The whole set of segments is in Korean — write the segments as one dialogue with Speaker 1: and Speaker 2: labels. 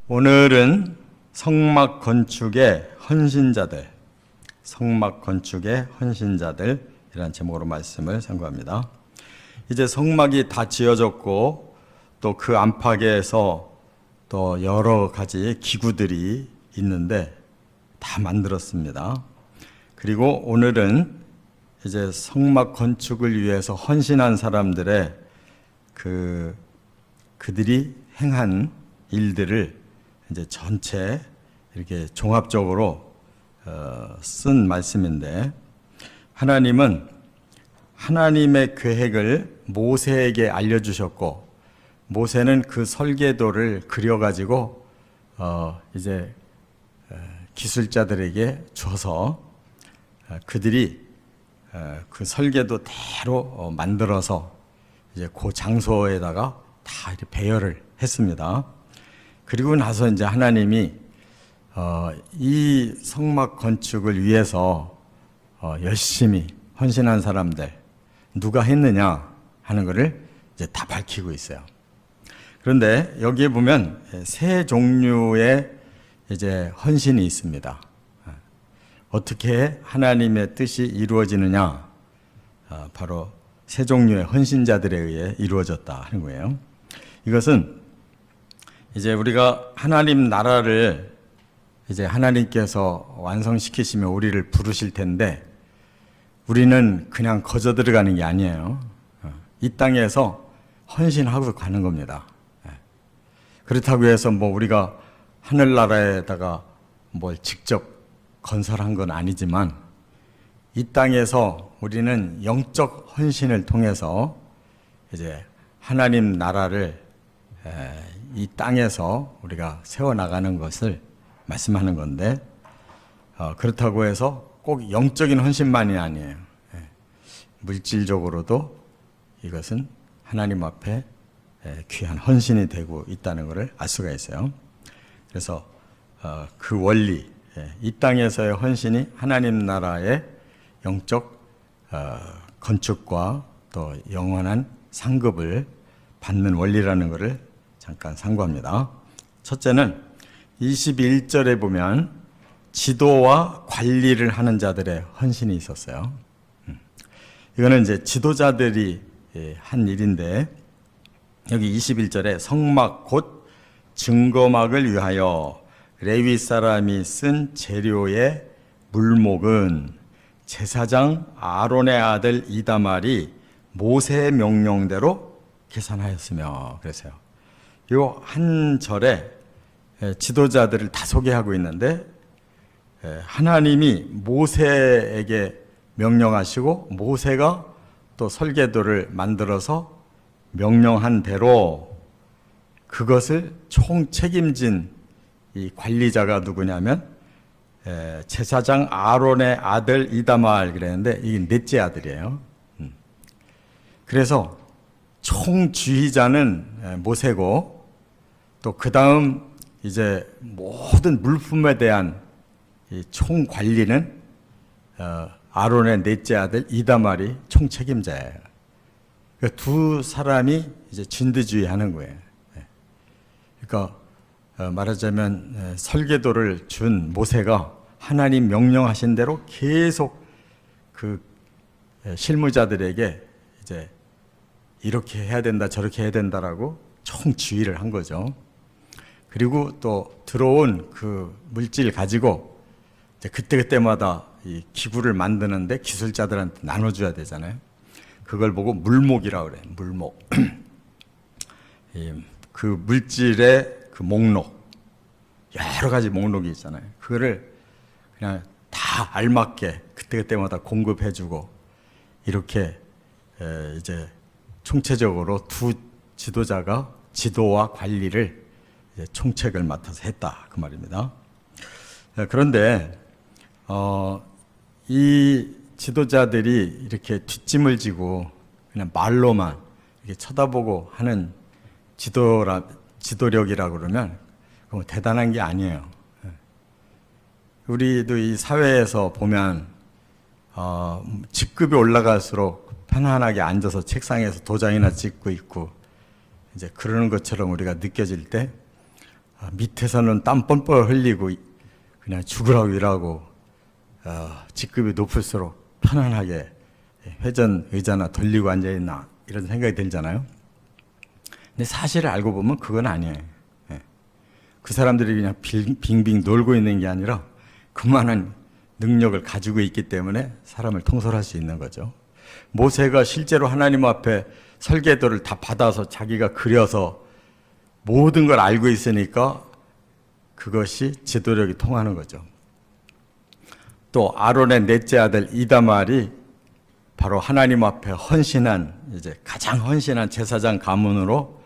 Speaker 1: 오늘은 성막 건축의 헌신자들, 성막 건축의 헌신자들이라는 제목으로 말씀을 선고합니다. 이제 성막이 다 지어졌고 또 그 안팎에서 또 여러 가지 기구들이 있는데 다 만들었습니다. 그리고 오늘은 이제 성막 건축을 위해서 헌신한 사람들의 그들이 행한 일들을 이제 전체 이렇게 종합적으로 쓴 말씀인데, 하나님은 하나님의 계획을 모세에게 알려주셨고, 모세는 그 설계도를 그려가지고 이제 기술자들에게 줘서 그들이 그 설계도대로 만들어서 이제 그 장소에다가 다 이렇게 배열을 했습니다. 그리고 나서 이제 하나님이 이 성막 건축을 위해서 열심히 헌신한 사람들 누가 했느냐 하는 것을 이제 다 밝히고 있어요. 그런데 여기에 보면 세 종류의 이제 헌신이 있습니다. 어떻게 하나님의 뜻이 이루어지느냐, 바로 세 종류의 헌신자들에 의해 이루어졌다 하는 거예요. 이것은 이제 우리가 하나님 나라를 이제 하나님께서 완성시키시면 우리를 부르실 텐데, 우리는 그냥 거저 들어가는 게 아니에요. 이 땅에서 헌신하고 가는 겁니다. 그렇다고 해서 뭐 우리가 하늘나라에다가 뭘 직접 건설한 건 아니지만, 이 땅에서 우리는 영적 헌신을 통해서 이제 하나님 나라를 이 땅에서 우리가 세워나가는 것을 말씀하는 건데, 그렇다고 해서 꼭 영적인 헌신만이 아니에요. 물질적으로도 이것은 하나님 앞에 귀한 헌신이 되고 있다는 것을 알 수가 있어요. 그래서 그 원리, 이 땅에서의 헌신이 하나님 나라의 영적 건축과 또 영원한 상급을 받는 원리라는 것을 잠깐 상고합니다. 첫째는 21절에 보면 지도와 관리를 하는 자들의 헌신이 있었어요. 이거는 이제 지도자들이 한 일인데, 여기 21절에 성막 곧 증거막을 위하여 레위 사람이 쓴 재료의 물목은 제사장 아론의 아들 이다말이 모세의 명령대로 계산하였으며, 그랬어요. 요 한 절에 지도자들을 다 소개하고 있는데, 하나님이 모세에게 명령하시고 모세가 또 설계도를 만들어서 명령한 대로 그것을 총 책임진 이 관리자가 누구냐면 제사장 아론의 아들 이다말 그랬는데, 이게 넷째 아들이에요. 그래서 총주의자는 모세고, 또 그 다음 이제 모든 물품에 대한 이 총관리는 아론의 넷째 아들 이다말이 총책임자예요. 그러니까 두 사람이 이제 진두지휘 하는 거예요. 그러니까 말하자면 설계도를 준 모세가 하나님 명령하신 대로 계속 그 실무자들에게 이제 이렇게 해야 된다 저렇게 해야 된다라고 총지휘를 한 거죠. 그리고 또 들어온 그 물질 가지고 이제 그때그때마다 이 기구를 만드는데 기술자들한테 나눠줘야 되잖아요. 그걸 보고 물목이라고 그래요. 물목. 그 물질의 그 목록, 여러 가지 목록이 있잖아요. 그거를 그냥 다 알맞게 그때그때마다 공급해주고, 이렇게 이제 총체적으로 두 지도자가 지도와 관리를 총책을 맡아서 했다, 그 말입니다. 그런데 이 지도자들이 이렇게 뒷짐을 지고 그냥 말로만 이렇게 쳐다보고 하는 지도력이라고 그러면 그건 대단한 게 아니에요. 우리도 이 사회에서 보면 직급이 올라갈수록 편안하게 앉아서 책상에서 도장이나 찍고 있고 이제 그러는 것처럼 우리가 느껴질 때, 밑에서는 땀 뻘뻘 흘리고 그냥 죽으라고 일하고 직급이 높을수록 편안하게 회전 의자나 돌리고 앉아있나 이런 생각이 들잖아요. 근데 사실을 알고 보면 그건 아니에요. 그 사람들이 그냥 빙빙 놀고 있는 게 아니라 그만한 능력을 가지고 있기 때문에 사람을 통솔할 수 있는 거죠. 모세가 실제로 하나님 앞에 설계도를 다 받아서 자기가 그려서 모든 걸 알고 있으니까 그것이 지도력이 통하는 거죠. 또 아론의 넷째 아들 이다말이 바로 하나님 앞에 헌신한 이제 가장 헌신한 제사장 가문으로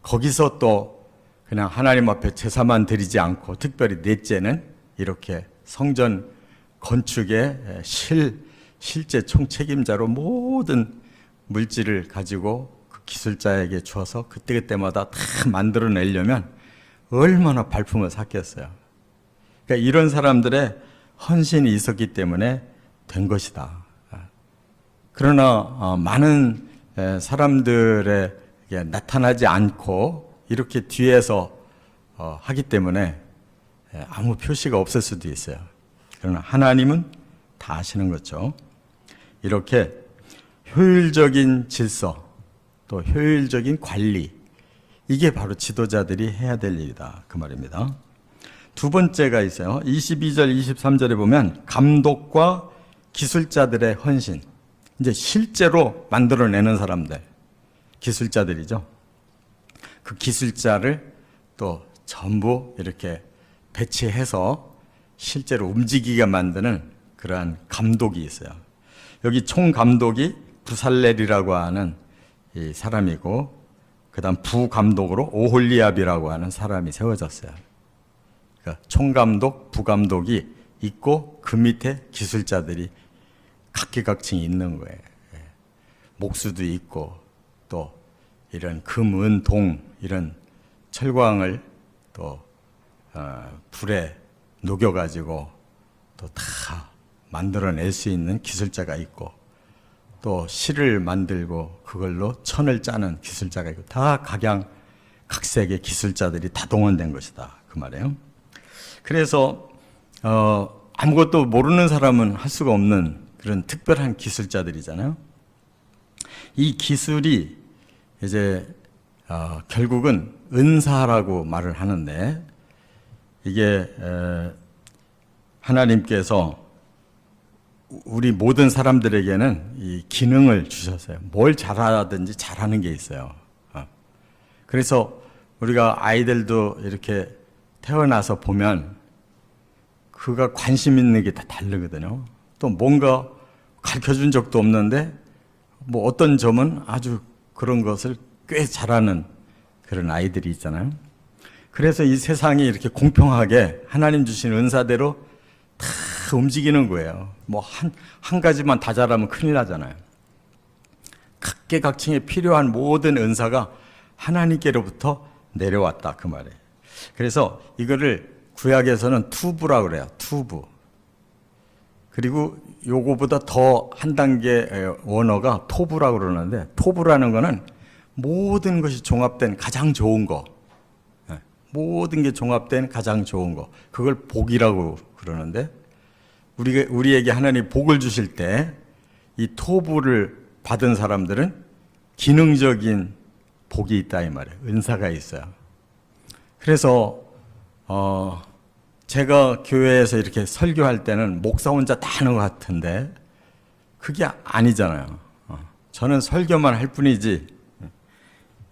Speaker 1: 거기서 또 그냥 하나님 앞에 제사만 드리지 않고 특별히 넷째는 이렇게 성전 건축의 실제 총책임자로 모든 물질을 가지고 그 기술자에게 주어서 그때그때마다 다 만들어내려면 얼마나 발품을 샀겠어요. 그러니까 이런 사람들의 헌신이 있었기 때문에 된 것이다. 그러나 많은 사람들에게 나타나지 않고 이렇게 뒤에서 하기 때문에 아무 표시가 없을 수도 있어요. 그러나 하나님은 다 아시는 거죠. 이렇게 효율적인 질서, 또 효율적인 관리, 이게 바로 지도자들이 해야 될 일이다. 그 말입니다. 두 번째가 있어요. 22절, 23절에 보면 감독과 기술자들의 헌신. 이제 실제로 만들어내는 사람들, 기술자들이죠. 그 기술자를 또 전부 이렇게 배치해서 실제로 움직이게 만드는 그러한 감독이 있어요. 여기 총감독이 부살렐이라고 하는 이 사람이고, 그 다음 부감독으로 오홀리압이라고 하는 사람이 세워졌어요. 그러니까 총감독, 부감독이 있고 그 밑에 기술자들이 각기각층이 있는 거예요. 목수도 있고 또 이런 금, 은, 동 이런 철광을 또 불에 녹여가지고 또 다 만들어낼 수 있는 기술자가 있고, 또 실을 만들고 그걸로 천을 짜는 기술자가 있고, 다 각색의 기술자들이 다 동원된 것이다. 그 말이에요. 그래서 아무것도 모르는 사람은 할 수가 없는 그런 특별한 기술자들이잖아요. 이 기술이 이제 결국은 은사라고 말을 하는데, 이게 하나님께서 우리 모든 사람들에게는 이 기능을 주셨어요. 뭘 잘하든지 잘하는 게 있어요. 그래서 우리가 아이들도 이렇게 태어나서 보면 그가 관심 있는 게 다 다르거든요. 또 뭔가 가르쳐 준 적도 없는데 뭐 어떤 점은 아주 그런 것을 꽤 잘하는 그런 아이들이 있잖아요. 그래서 이 세상이 이렇게 공평하게 하나님 주신 은사대로 다 움직이는 거예요. 뭐 한 가지만 다 잘하면 큰일 나잖아요. 각계각층에 필요한 모든 은사가 하나님께로부터 내려왔다. 그 말이에요. 그래서 이거를 구약에서는 투부라고 그래요. 투부. 그리고 요거보다 더 한 단계 원어가 토부라고 그러는데, 토부라는 거는 모든 것이 종합된 가장 좋은 거, 모든 게 종합된 가장 좋은 거, 그걸 복이라고 그러는데, 우리에게 하나님 복을 주실 때 이 토부를 받은 사람들은 기능적인 복이 있다 이 말이에요. 은사가 있어요. 그래서 제가 교회에서 이렇게 설교할 때는 목사 혼자 다 하는 것 같은데 그게 아니잖아요. 저는 설교만 할 뿐이지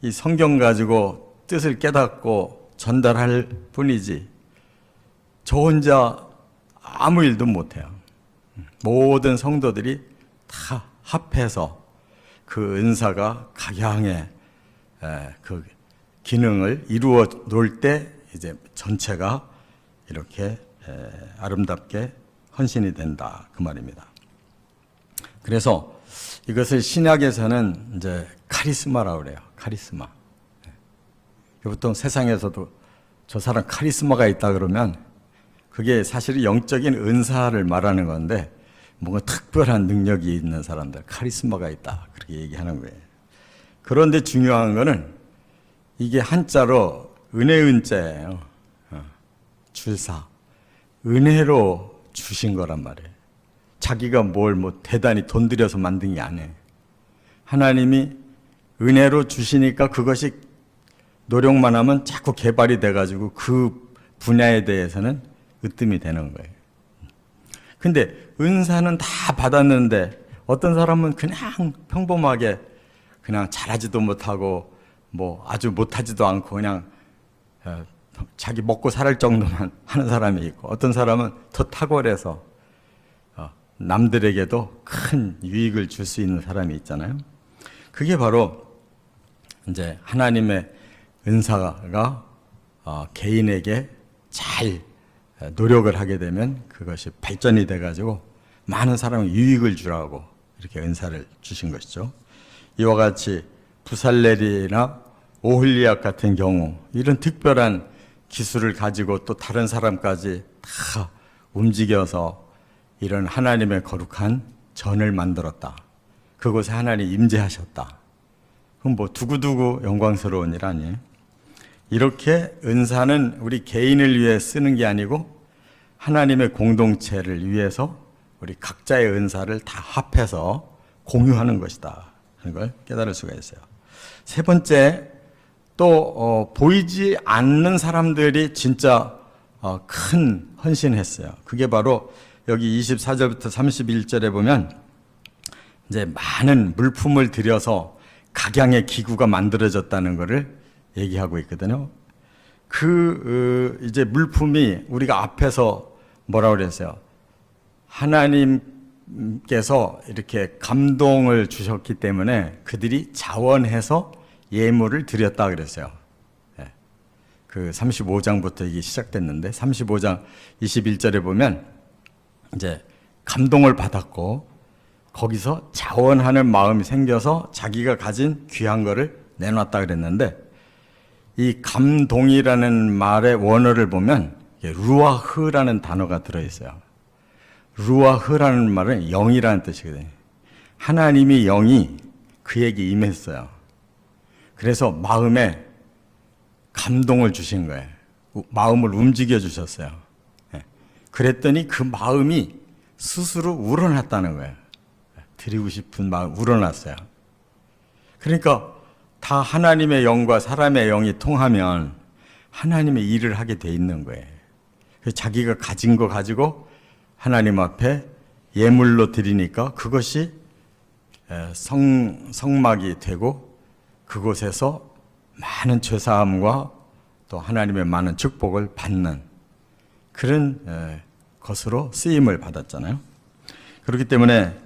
Speaker 1: 이 성경 가지고 뜻을 깨닫고 전달할 뿐이지 저 혼자 아무 일도 못해요. 모든 성도들이 다 합해서 그 은사가 각양의 그 기능을 이루어 놓을 때 이제 전체가 이렇게 아름답게 헌신이 된다 그 말입니다. 그래서 이것을 신약에서는 이제 카리스마라고 그래요. 카리스마. 보통 세상에서도 저 사람 카리스마가 있다 그러면 그게 사실 영적인 은사를 말하는 건데, 뭔가 특별한 능력이 있는 사람들, 카리스마가 있다 그렇게 얘기하는 거예요. 그런데 중요한 거는 이게 한자로 은혜은자예요. 줄사. 은혜로 주신 거란 말이에요. 자기가 뭘 뭐 대단히 돈 들여서 만든 게 아니에요. 하나님이 은혜로 주시니까 그것이 노력만 하면 자꾸 개발이 돼가지고 그 분야에 대해서는 으뜸이 되는 거예요. 근데 은사는 다 받았는데 어떤 사람은 그냥 평범하게 그냥 잘하지도 못하고 뭐 아주 못하지도 않고 그냥 자기 먹고 살 정도만 하는 사람이 있고, 어떤 사람은 더 탁월해서 남들에게도 큰 유익을 줄 수 있는 사람이 있잖아요. 그게 바로 이제 하나님의 은사가 개인에게 잘 노력을 하게 되면 그것이 발전이 돼가지고 많은 사람에 유익을 주라고 이렇게 은사를 주신 것이죠. 이와 같이 부살렐이나 오홀리압 같은 경우 이런 특별한 기술을 가지고 또 다른 사람까지 다 움직여서 이런 하나님의 거룩한 전을 만들었다. 그곳에 하나님 임재하셨다. 그럼 뭐 두고두고 영광스러운 일 아니에요? 이렇게 은사는 우리 개인을 위해 쓰는 게 아니고 하나님의 공동체를 위해서 우리 각자의 은사를 다 합해서 공유하는 것이다 하는 걸 깨달을 수가 있어요. 세 번째, 또 보이지 않는 사람들이 진짜 큰 헌신했어요. 그게 바로 여기 24절부터 31절에 보면 이제 많은 물품을 들여서 각양의 기구가 만들어졌다는 것을 얘기하고 있거든요. 이제 물품이 우리가 앞에서 뭐라고 그랬어요? 하나님께서 이렇게 감동을 주셨기 때문에 그들이 자원해서 예물을 드렸다 그랬어요. 그 35장부터 이게 시작됐는데 35장 21절에 보면 이제 감동을 받았고 거기서 자원하는 마음이 생겨서 자기가 가진 귀한 거를 내놨다 그랬는데, 이 감동이라는 말의 원어를 보면 루아흐라는 단어가 들어있어요. 루아흐라는 말은 영이라는 뜻이거든요. 하나님이 영이 그에게 임했어요. 그래서 마음에 감동을 주신 거예요. 마음을 움직여 주셨어요. 그랬더니 그 마음이 스스로 우러났다는 거예요. 드리고 싶은 마음 우러났어요. 그러니까 다 하나님의 영과 사람의 영이 통하면 하나님의 일을 하게 돼 있는 거예요. 자기가 가진 거 가지고 하나님 앞에 예물로 드리니까 그것이 성막이 되고 그곳에서 많은 죄사함과 또 하나님의 많은 축복을 받는 그런 것으로 쓰임을 받았잖아요. 그렇기 때문에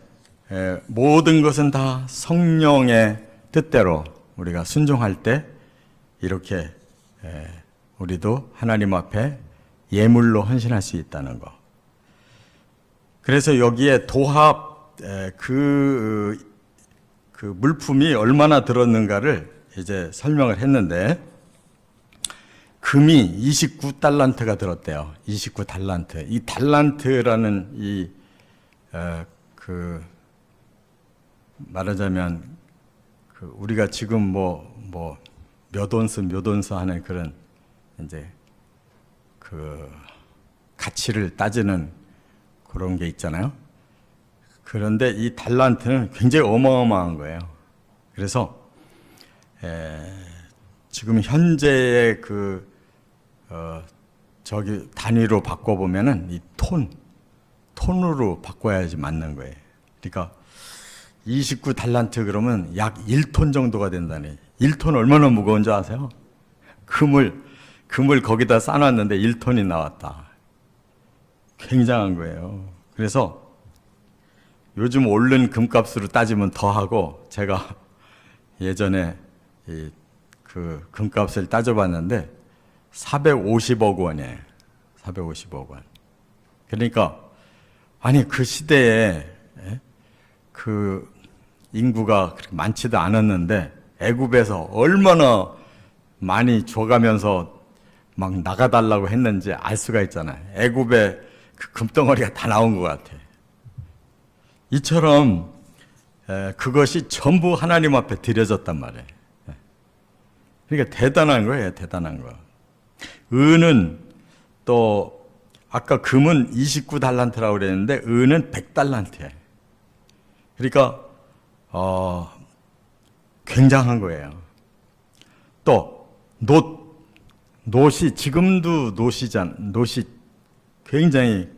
Speaker 1: 모든 것은 다 성령의 뜻대로 우리가 순종할 때 이렇게 우리도 하나님 앞에 예물로 헌신할 수 있다는 거. 그래서 여기에 도합 그 물품이 얼마나 들었는가를 이제 설명을 했는데, 금이 29달란트가 들었대요. 29달란트. 이 달란트라는 말하자면 우리가 지금 몇 온스 하는 그런 이제 가치를 따지는 그런 게 있잖아요. 그런데 이 달란트는 굉장히 어마어마한 거예요. 그래서 지금 현재의 단위로 바꿔보면은 이 톤으로 바꿔야지 맞는 거예요. 그러니까 29달란트 그러면 약 1톤 정도가 된다니. 1톤 얼마나 무거운 줄 아세요? 금을 거기다 싸놨는데 1톤이 나왔다. 굉장한 거예요. 그래서 요즘 오른 금값으로 따지면 더하고, 제가 예전에 그 금값을 따져봤는데 450억 원이에요. 450억 원. 그러니까 아니 그 시대에 그 인구가 그렇게 많지도 않았는데 애굽에서 얼마나 많이 줘가면서 막 나가달라고 했는지 알 수가 있잖아요. 애굽에 그 금덩어리가 다 나온 것 같아. 이처럼 그것이 전부 하나님 앞에 드려졌단 말이에요. 그러니까 대단한 거예요. 대단한 거. 은은 또 아까 금은 29달란트라고 그랬는데 은은 100달란트예요. 그러니까 굉장한 거예요. 또 놋이 지금도 놋이 굉장히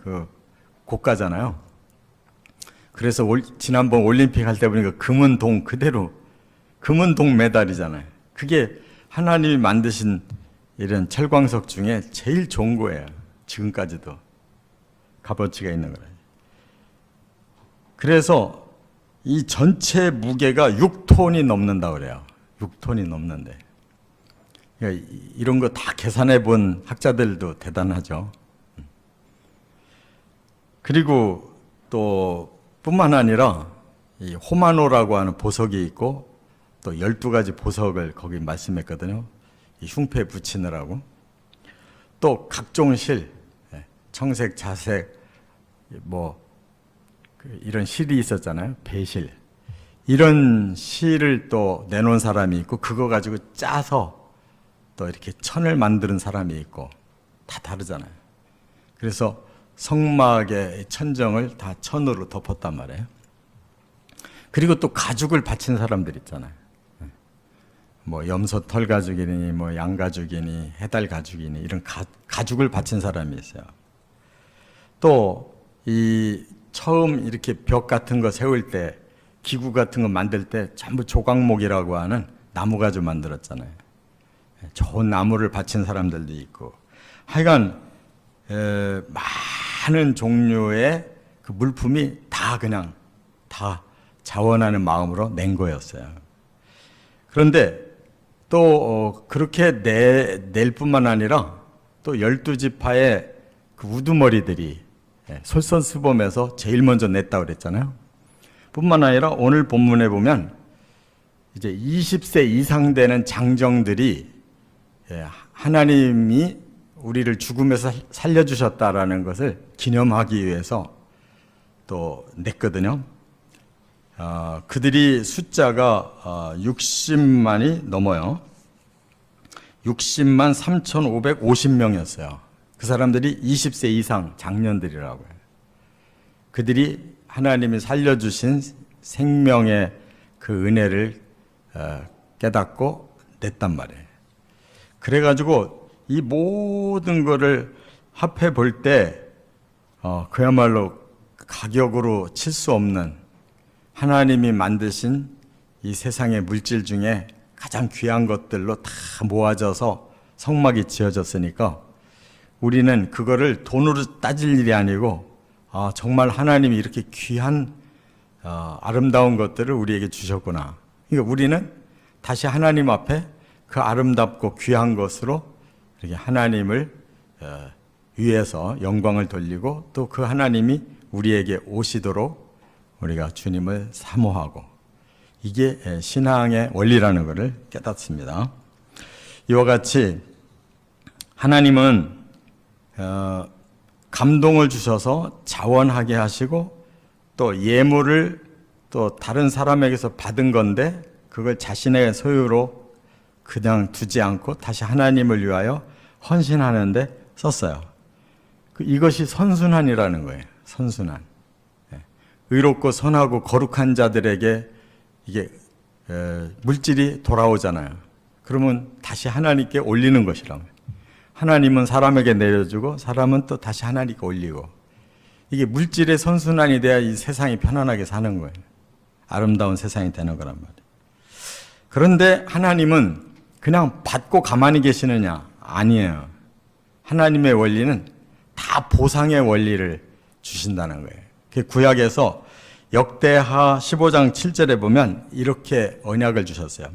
Speaker 1: 고가잖아요. 그래서 지난번 올림픽 할 때 보니까 금은 동 그대로 금은 동 메달이잖아요. 그게 하나님이 만드신 이런 철광석 중에 제일 좋은 거예요. 지금까지도 값어치가 있는 거예요. 그래서 이 전체 무게가 6톤이 넘는다고 그래요. 6톤이 넘는데. 그러니까 이런 거 다 계산해 본 학자들도 대단하죠. 그리고 또 뿐만 아니라 이 호마노라고 하는 보석이 있고 또 12가지 보석을 거기 말씀했거든요. 이 흉패에 붙이느라고. 또 각종 실, 청색, 자색, 이런 실이 있었잖아요. 배실. 이런 실을 또 내놓은 사람이 있고 그거 가지고 짜서 또 이렇게 천을 만드는 사람이 있고 다 다르잖아요. 그래서 성막의 천정을 다 천으로 덮었단 말이에요. 그리고 또 가죽을 바친 사람들 있잖아요. 염소 털 가죽이니 양 가죽이니 해달 가죽이니 이런 가죽을 바친 사람이 있어요. 또 이 처음 이렇게 벽 같은 거 세울 때 기구 같은 거 만들 때 전부 조각목이라고 하는 나무 가지고 만들었잖아요. 좋은 나무를 바친 사람들도 있고 하여간 많은 종류의 그 물품이 다 그냥 다 자원하는 마음으로 낸 거였어요. 그런데 또 그렇게 낼 뿐만 아니라 또 12지파의 그 우두머리들이 솔선수범해서 제일 먼저 냈다고 그랬잖아요. 뿐만 아니라 오늘 본문에 보면 이제 20세 이상 되는 장정들이 하나님이 우리를 죽음에서 살려주셨다라는 것을 기념하기 위해서 또 냈거든요. 그들이 숫자가 60만이 넘어요. 60만 3,550명이었어요. 그 사람들이 20세 이상 장년들이라고 해요. 그들이 하나님이 살려주신 생명의 그 은혜를 깨닫고 냈단 말이에요. 그래가지고 이 모든 거를 합해 볼 때 그야말로 가격으로 칠 수 없는 하나님이 만드신 이 세상의 물질 중에 가장 귀한 것들로 다 모아져서 성막이 지어졌으니까 우리는 그거를 돈으로 따질 일이 아니고 정말 하나님이 이렇게 귀한 아름다운 것들을 우리에게 주셨구나. 그러니까 우리는 다시 하나님 앞에 그 아름답고 귀한 것으로 이렇게 하나님을 위해서 영광을 돌리고 또 그 하나님이 우리에게 오시도록 우리가 주님을 사모하고 이게 신앙의 원리라는 것을 깨닫습니다. 이와 같이 하나님은 감동을 주셔서 자원하게 하시고 또 예물을 또 다른 사람에게서 받은 건데 그걸 자신의 소유로 그냥 두지 않고 다시 하나님을 위하여 헌신하는데 썼어요. 이것이 선순환이라는 거예요. 선순환. 의롭고 선하고 거룩한 자들에게 이게 물질이 돌아오잖아요. 그러면 다시 하나님께 올리는 것이라고. 하나님은 사람에게 내려주고 사람은 또 다시 하나님께 올리고 이게 물질의 선순환이 돼야 이 세상이 편안하게 사는 거예요. 아름다운 세상이 되는 거란 말이에요. 그런데 하나님은 그냥 받고 가만히 계시느냐? 아니에요. 하나님의 원리는 다 보상의 원리를 주신다는 거예요. 구약에서 역대하 15장 7절에 보면 이렇게 언약을 주셨어요.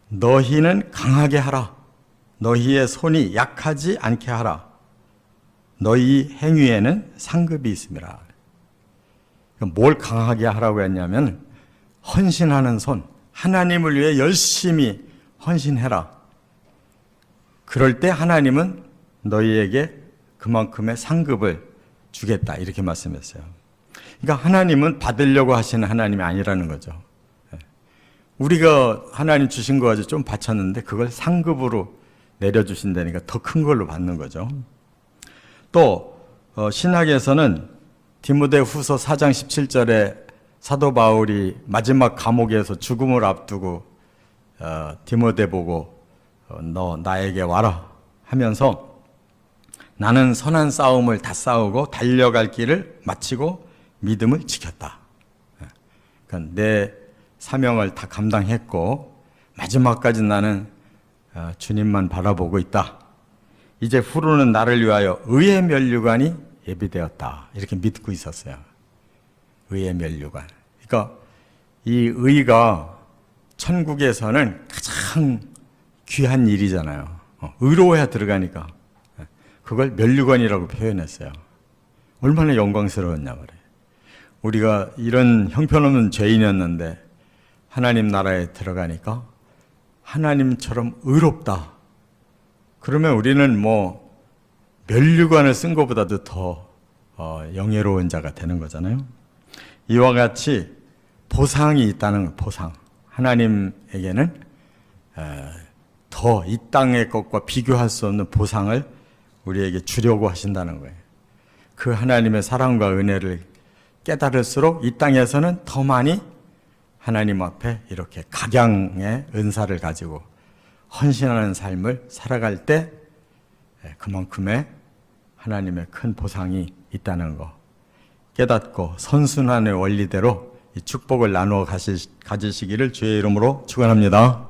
Speaker 1: 너희는 강하게 하라. 너희의 손이 약하지 않게 하라. 너희 행위에는 상급이 있음이라. 뭘 강하게 하라고 했냐면 헌신하는 손, 하나님을 위해 열심히 헌신해라. 그럴 때 하나님은 너희에게 그만큼의 상급을 주겠다. 이렇게 말씀했어요. 그러니까 하나님은 받으려고 하시는 하나님이 아니라는 거죠. 우리가 하나님 주신 거 가지고 좀 바쳤는데 그걸 상급으로 내려주신다니까 더 큰 걸로 받는 거죠. 또 신학에서는 디모데후서 4장 17절에 사도 바울이 마지막 감옥에서 죽음을 앞두고 디모데 보고 너 나에게 와라 하면서 나는 선한 싸움을 다 싸우고 달려갈 길을 마치고 믿음을 지켰다. 그러니까 내 사명을 다 감당했고 마지막까지 나는 주님만 바라보고 있다. 이제 후로는 나를 위하여 의의 면류관이 예비되었다. 이렇게 믿고 있었어요. 의의 면류관. 그러니까 이 의가 천국에서는 가장 귀한 일이잖아요. 의로워야 들어가니까. 그걸 면류관이라고 표현했어요. 얼마나 영광스러웠냐 말이에요. 우리가 이런 형편없는 죄인이었는데 하나님 나라에 들어가니까 하나님처럼 의롭다. 그러면 우리는 뭐 면류관을 쓴 것보다도 더 영예로운 자가 되는 거잖아요. 이와 같이 보상이 있다는 거예요. 보상. 하나님에게는 더 이 땅의 것과 비교할 수 없는 보상을 우리에게 주려고 하신다는 거예요. 그 하나님의 사랑과 은혜를 깨달을수록 이 땅에서는 더 많이 하나님 앞에 이렇게 각양의 은사를 가지고 헌신하는 삶을 살아갈 때 그만큼의 하나님의 큰 보상이 있다는 거 깨닫고 선순환의 원리대로 이 축복을 나누어 가지시기를 주의 이름으로 축원합니다.